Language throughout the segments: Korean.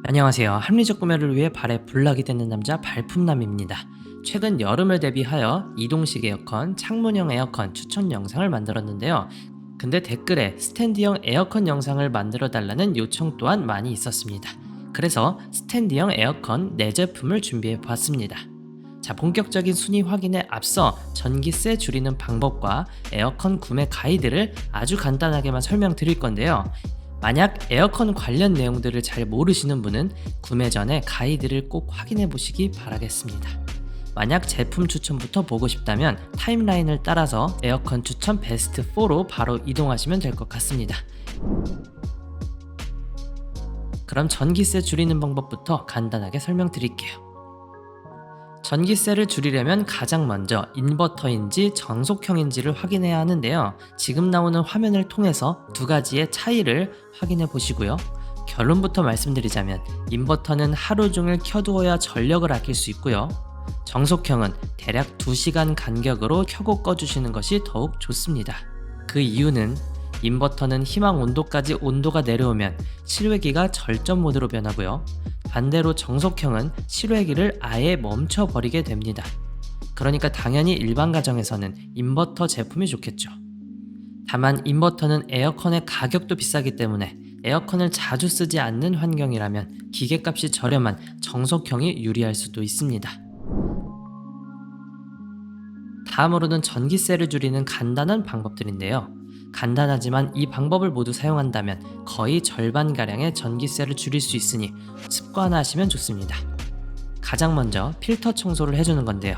안녕하세요. 합리적 구매를 위해 발에 불락이 되는 남자 발품남입니다. 최근 여름을 대비하여 이동식 에어컨, 창문형 에어컨 추천 영상을 만들었는데요. 근데 댓글에 스탠드형 에어컨 영상을 만들어 달라는 요청 또한 많이 있었습니다. 그래서 스탠드형 에어컨 4제품을 준비해 봤습니다. 자, 본격적인 순위 확인에 앞서 전기세 줄이는 방법과 에어컨 구매 가이드를 아주 간단하게만 설명드릴 건데요. 만약 에어컨 관련 내용들을 잘 모르시는 분은 구매 전에 가이드를 꼭 확인해 보시기 바라겠습니다. 만약 제품 추천부터 보고 싶다면 타임라인을 따라서 에어컨 추천 베스트 4로 바로 이동하시면 될 것 같습니다. 그럼 전기세 줄이는 방법부터 간단하게 설명드릴게요. 전기세를 줄이려면 가장 먼저 인버터인지 전속형인지를 확인해야 하는데요. 지금 나오는 화면을 통해서 두 가지의 차이를 확인해 보시고요. 결론부터 말씀드리자면 인버터는 하루 종일 켜두어야 전력을 아낄 수 있고요. 정속형은 대략 2시간 간격으로 켜고 꺼주시는 것이 더욱 좋습니다. 그 이유는 인버터는 희망 온도까지 온도가 내려오면 실외기가 절전 모드로 변하고요. 반대로 정속형은 실외기를 아예 멈춰버리게 됩니다. 그러니까 당연히 일반 가정에서는 인버터 제품이 좋겠죠. 다만 인버터는 에어컨의 가격도 비싸기 때문에 에어컨을 자주 쓰지 않는 환경이라면 기계값이 저렴한 정속형이 유리할 수도 있습니다. 다음으로는 전기세를 줄이는 간단한 방법들인데요. 간단하지만 이 방법을 모두 사용한다면 거의 절반가량의 전기세를 줄일 수 있으니 습관화하시면 좋습니다. 가장 먼저 필터 청소를 해주는 건데요.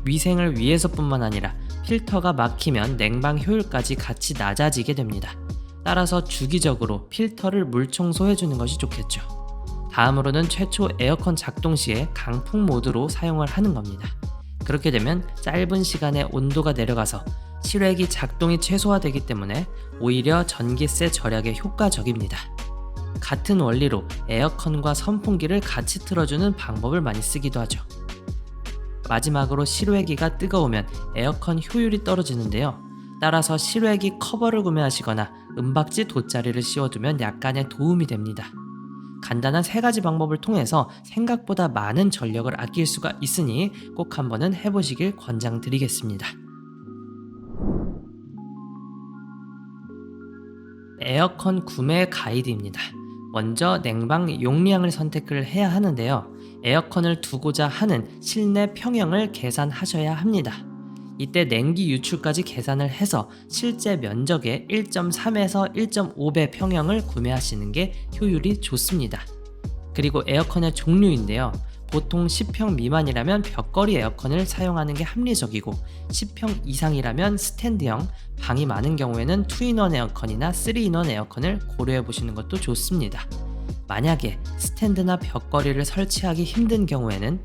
위생을 위해서뿐만 아니라 필터가 막히면 냉방 효율까지 같이 낮아지게 됩니다. 따라서 주기적으로 필터를 물 청소해주는 것이 좋겠죠. 다음으로는 최초 에어컨 작동 시에 강풍 모드로 사용을 하는 겁니다. 그렇게 되면 짧은 시간에 온도가 내려가서 실외기 작동이 최소화되기 때문에 오히려 전기세 절약에 효과적입니다. 같은 원리로 에어컨과 선풍기를 같이 틀어주는 방법을 많이 쓰기도 하죠. 마지막으로 실외기가 뜨거우면 에어컨 효율이 떨어지는데요. 따라서 실외기 커버를 구매하시거나 은박지 돗자리를 씌워두면 약간의 도움이 됩니다. 간단한 3가지 방법을 통해서 생각보다 많은 전력을 아낄 수가 있으니 꼭 한번은 해보시길 권장드리겠습니다. 에어컨 구매 가이드입니다. 먼저 냉방 용량을 선택을 해야 하는데요. 에어컨을 두고자 하는 실내 평형을 계산하셔야 합니다. 이때 냉기 유출까지 계산을 해서 실제 면적의 1.3에서 1.5배 평형을 구매하시는 게 효율이 좋습니다. 그리고 에어컨의 종류인데요. 보통 10평 미만이라면 벽걸이 에어컨을 사용하는 게 합리적이고 10평 이상이라면 스탠드형, 방이 많은 경우에는 2인원 에어컨이나 3인원 에어컨을 고려해 보시는 것도 좋습니다. 만약에 스탠드나 벽걸이를 설치하기 힘든 경우에는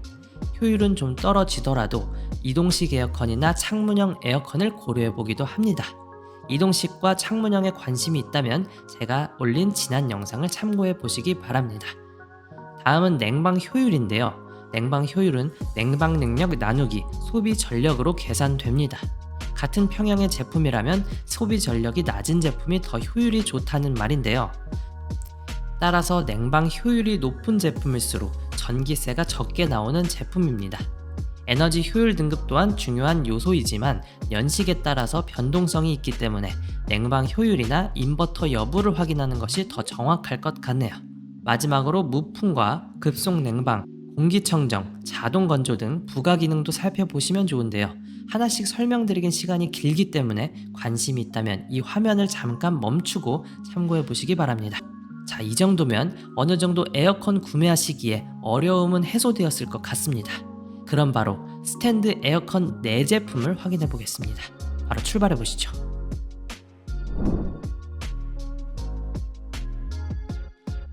효율은 좀 떨어지더라도 이동식 에어컨이나 창문형 에어컨을 고려해 보기도 합니다. 이동식과 창문형에 관심이 있다면 제가 올린 지난 영상을 참고해 보시기 바랍니다. 다음은 냉방 효율인데요. 냉방 효율은 냉방 능력 나누기 소비 전력으로 계산됩니다. 같은 평형의 제품이라면 소비 전력이 낮은 제품이 더 효율이 좋다는 말인데요. 따라서 냉방 효율이 높은 제품일수록 전기세가 적게 나오는 제품입니다. 에너지 효율 등급 또한 중요한 요소이지만 연식에 따라서 변동성이 있기 때문에 냉방 효율이나 인버터 여부를 확인하는 것이 더 정확할 것 같네요. 마지막으로 무풍과 급속 냉방, 공기청정, 자동 건조 등 부가 기능도 살펴보시면 좋은데요. 하나씩 설명드리긴 시간이 길기 때문에 관심이 있다면 이 화면을 잠깐 멈추고 참고해 보시기 바랍니다. 자, 이 정도면 어느 정도 에어컨 구매하시기에 어려움은 해소되었을 것 같습니다. 그럼 바로 스탠드 에어컨 4제품을 확인해 보겠습니다. 바로 출발해 보시죠.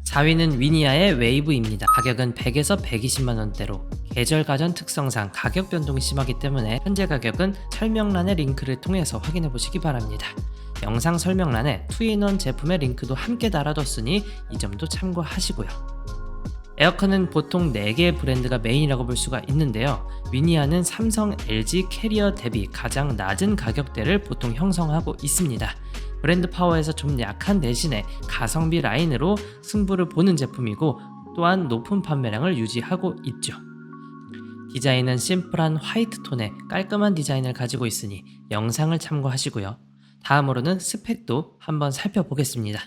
4위는 위니아의 웨이브입니다. 가격은 100에서 120만원대로 계절 가전 특성상 가격 변동이 심하기 때문에 현재 가격은 설명란의 링크를 통해서 확인해 보시기 바랍니다. 영상 설명란에 2인원 제품의 링크도 함께 달아뒀으니 이 점도 참고하시고요. 에어컨은 보통 4개의 브랜드가 메인이라고 볼 수가 있는데요. 위니아는 삼성, LG, 캐리어 대비 가장 낮은 가격대를 보통 형성하고 있습니다. 브랜드 파워에서 좀 약한 대신에 가성비 라인으로 승부를 보는 제품이고 또한 높은 판매량을 유지하고 있죠. 디자인은 심플한 화이트 톤의 깔끔한 디자인을 가지고 있으니 영상을 참고하시고요. 다음으로는 스펙도 한번 살펴보겠습니다.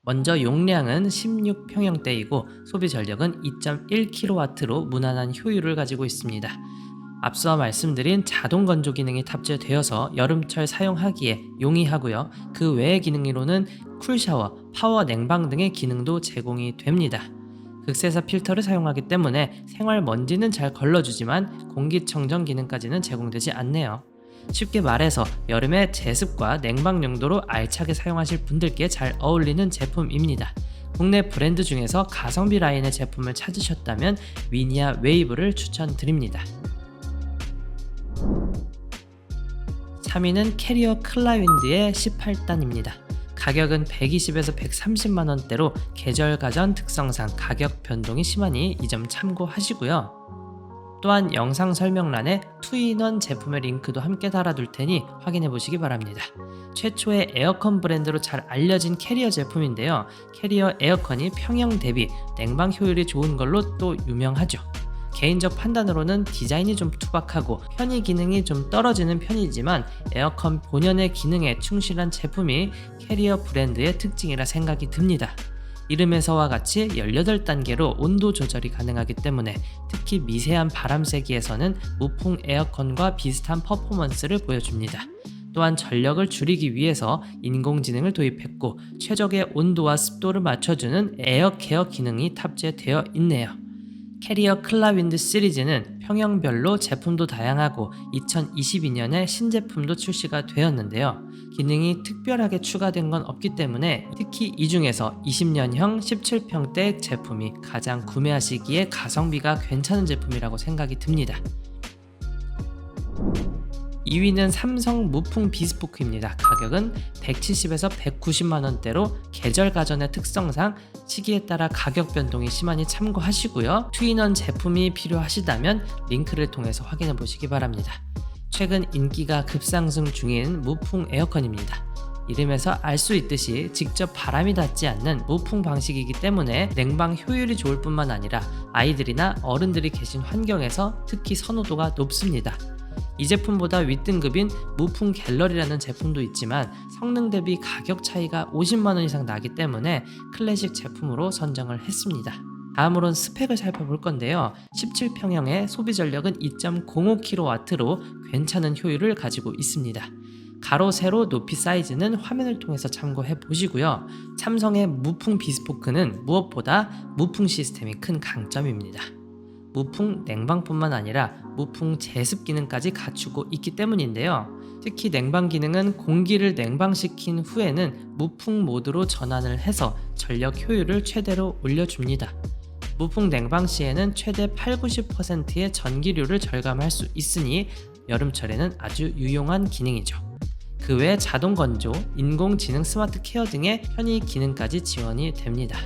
먼저 용량은 16평형대이고 소비 전력은 2.1kW로 무난한 효율을 가지고 있습니다. 앞서 말씀드린 자동 건조 기능이 탑재되어서 여름철 사용하기에 용이하고요. 그 외의 기능으로는 쿨샤워, 파워 냉방 등의 기능도 제공이 됩니다. 극세사 필터를 사용하기 때문에 생활 먼지는 잘 걸러주지만 공기청정 기능까지는 제공되지 않네요. 쉽게 말해서 여름에 제습과 냉방 용도로 알차게 사용하실 분들께 잘 어울리는 제품입니다. 국내 브랜드 중에서 가성비 라인의 제품을 찾으셨다면 위니아 웨이브를 추천드립니다. 3위는 캐리어 클라윈드의 18단입니다. 가격은 120에서 130만원대로 계절가전 특성상 가격 변동이 심하니 이 점 참고하시고요. 또한 영상 설명란에 투인원 제품의 링크도 함께 달아둘 테니 확인해 보시기 바랍니다. 최초의 에어컨 브랜드로 잘 알려진 캐리어 제품인데요. 캐리어 에어컨이 평형 대비 냉방 효율이 좋은 걸로 또 유명하죠. 개인적 판단으로는 디자인이 좀 투박하고 편의 기능이 좀 떨어지는 편이지만 에어컨 본연의 기능에 충실한 제품이 캐리어 브랜드의 특징이라 생각이 듭니다. 이름에서와 같이 18단계로 온도 조절이 가능하기 때문에 특히 미세한 바람 세기에서는 무풍 에어컨과 비슷한 퍼포먼스를 보여줍니다. 또한 전력을 줄이기 위해서 인공지능을 도입했고 최적의 온도와 습도를 맞춰주는 에어 케어 기능이 탑재되어 있네요. 캐리어 클라윈드 시리즈는 평형별로 제품도 다양하고 2022년에 신제품도 출시가 되었는데요. 기능이 특별하게 추가된 건 없기 때문에 특히 이 중에서 20년형 17평대 제품이 가장 구매하시기에 가성비가 괜찮은 제품이라고 생각이 듭니다. 2위는 삼성 무풍 비스포크입니다. 가격은 170에서 190만원대로 계절 가전의 특성상 시기에 따라 가격 변동이 심하니 참고하시고요. 투인원 제품이 필요하시다면 링크를 통해서 확인해 보시기 바랍니다. 최근 인기가 급상승 중인 무풍 에어컨입니다. 이름에서 알 수 있듯이 직접 바람이 닿지 않는 무풍 방식이기 때문에 냉방 효율이 좋을 뿐만 아니라 아이들이나 어른들이 계신 환경에서 특히 선호도가 높습니다. 이 제품보다 윗등급인 무풍 갤러리라는 제품도 있지만 성능 대비 가격 차이가 50만원 이상 나기 때문에 클래식 제품으로 선정을 했습니다. 다음으로는 스펙을 살펴볼 건데요. 17평형의 소비 전력은 2.05kW로 괜찮은 효율을 가지고 있습니다. 가로 세로 높이 사이즈는 화면을 통해서 참고해 보시고요. 삼성의 무풍 비스포크는 무엇보다 무풍 시스템이 큰 강점입니다. 무풍 냉방뿐만 아니라 무풍 제습 기능까지 갖추고 있기 때문인데요. 특히 냉방 기능은 공기를 냉방시킨 후에는 무풍 모드로 전환을 해서 전력 효율을 최대로 올려줍니다. 무풍 냉방 시에는 최대 80-90%의 전기료를 절감할 수 있으니 여름철에는 아주 유용한 기능이죠. 그 외 자동 건조, 인공지능 스마트 케어 등의 편의 기능까지 지원이 됩니다.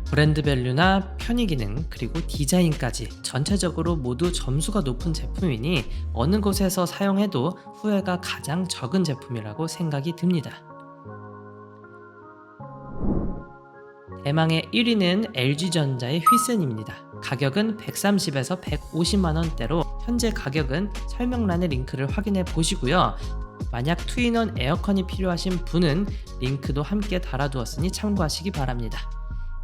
브랜드 밸류나 편의 기능 그리고 디자인까지 전체적으로 모두 점수가 높은 제품이니 어느 곳에서 사용해도 후회가 가장 적은 제품이라고 생각이 듭니다. 대망의 1위는 LG전자의 휘센입니다. 가격은 130에서 150만원대로 현재 가격은 설명란의 링크를 확인해 보시고요. 만약 투인원 에어컨이 필요하신 분은 링크도 함께 달아두었으니 참고하시기 바랍니다.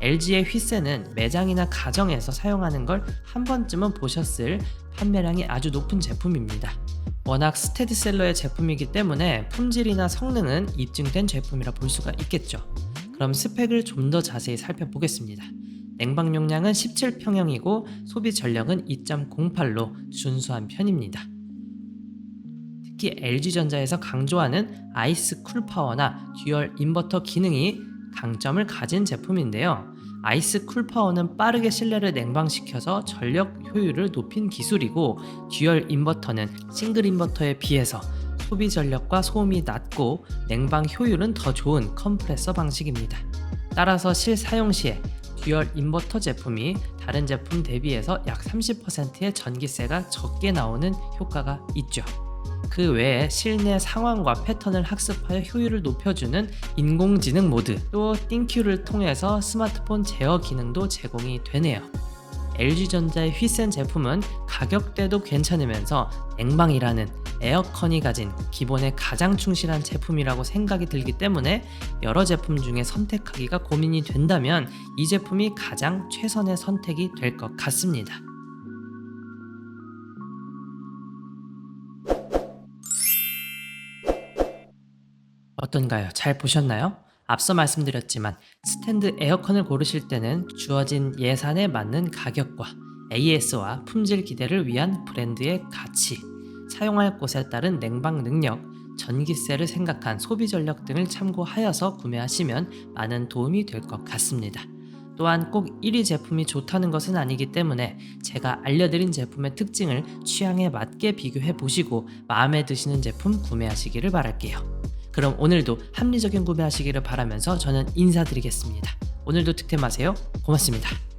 LG의 휘센은 매장이나 가정에서 사용하는 걸 한 번쯤은 보셨을 판매량이 아주 높은 제품입니다. 워낙 스테디셀러의 제품이기 때문에 품질이나 성능은 입증된 제품이라 볼 수가 있겠죠. 그럼 스펙을 좀 더 자세히 살펴보겠습니다. 냉방 용량은 17평형이고 소비 전력은 2.08로 준수한 편입니다. 특히 LG전자에서 강조하는 아이스 쿨 파워나 듀얼 인버터 기능이 강점을 가진 제품인데요. 아이스 쿨 파워는 빠르게 실내를 냉방시켜서 전력 효율을 높인 기술이고 듀얼 인버터는 싱글 인버터에 비해서 소비 전력과 소음이 낮고 냉방 효율은 더 좋은 컴프레서 방식입니다. 따라서 실사용 시에 듀얼 인버터 제품이 다른 제품 대비해서 약 30%의 전기세가 적게 나오는 효과가 있죠. 그 외에 실내 상황과 패턴을 학습하여 효율을 높여주는 인공지능 모드, 또 띵큐를 통해서 스마트폰 제어 기능도 제공이 되네요. LG전자의 휘센 제품은 가격대도 괜찮으면서 냉방이라는 에어컨이 가진 기본에 가장 충실한 제품이라고 생각이 들기 때문에 여러 제품 중에 선택하기가 고민이 된다면 이 제품이 가장 최선의 선택이 될 것 같습니다. 어떤가요? 잘 보셨나요? 앞서 말씀드렸지만 스탠드 에어컨을 고르실 때는 주어진 예산에 맞는 가격과 AS와 품질 기대를 위한 브랜드의 가치, 사용할 곳에 따른 냉방 능력, 전기세를 생각한 소비 전력 등을 참고하여서 구매하시면 많은 도움이 될 것 같습니다. 또한 꼭 1위 제품이 좋다는 것은 아니기 때문에 제가 알려드린 제품의 특징을 취향에 맞게 비교해 보시고 마음에 드시는 제품 구매하시기를 바랄게요. 그럼 오늘도 합리적인 구매하시기를 바라면서 저는 인사드리겠습니다. 오늘도 득템하세요. 고맙습니다.